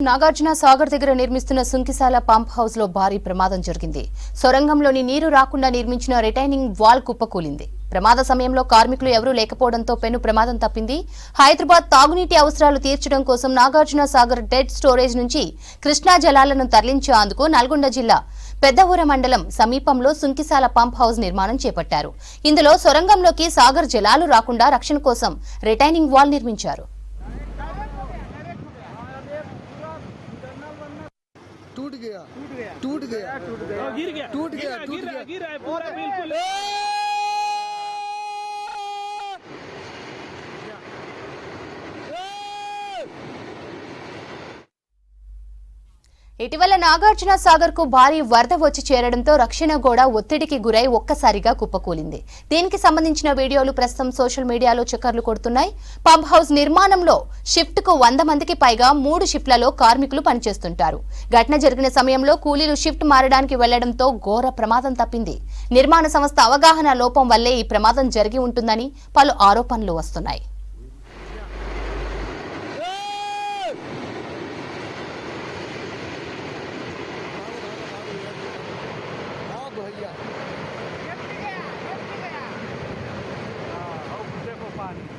నాగార్జున సాగర్ దగ్గర నిర్మిస్తున్న Sunkishala pump house లో భారీ ప్రమాదం జరిగింది. సొరంగంలోని నీరు రాకుండా నిర్మించిన రిటైనింగ్ వాల్ కుప్పకూలింది. ప్రమాద సమయంలో కార్మికులు ఎవరూ లేకపోవడంతో పెను ప్రమాదం తప్పింది. హైదరాబాద్ తాగునీటి అవసరాలు తీర్చడం కోసం నాగార్జున సాగర్ డెడ్ స్టోరేజ్ నుంచి కృష్ణా జలాలను తరలించేందుకు నల్గొండ జిల్లా పెద్దవూర మండలం సమీపంలో సుంకిశాల పంప్ హౌస్ నిర్మాణం చేపట్టారు. ఇందులో సొరంగంలోకి సాగర్ జలాలు రాకుండా రక్షణ కోసం రిటైనింగ్ వాల్ నిర్మించారు. टूट गया टूट गया गिर गया टूट गया टूट गया गिर रहा है पूरा बिल्कुल। ఇటీవల నాగార్జున సాగర్ కు భారీ వరద వచ్చి చేరడంతో రక్షణ గోడ ఒత్తిడికి గురై ఒక్కసారిగా కుప్పకూలింది. దీనికి సంబంధించిన వీడియోలు ప్రస్తుతం సోషల్ మీడియాలో చక్కర్లు కొడుతున్నాయి. పంప్ హౌస్ నిర్మాణంలో షిఫ్ట్ కు 100 మందికి పైగా 3 షిఫ్ట్లలో కార్మికులు పనిచేస్తుంటారు. ఘటన జరిగిన సమయంలో కూలీలు షిఫ్ట్ మారడానికి వెళ్లడంతో ఘోర ప్రమాదం తప్పింది. నిర్మాణ సంస్థ అవగాహన లోపం వల్లే ఈ ప్రమాదం జరిగి ఉంటుందని పలు ఆరోపణలు వస్తున్నాయి. देखो पानी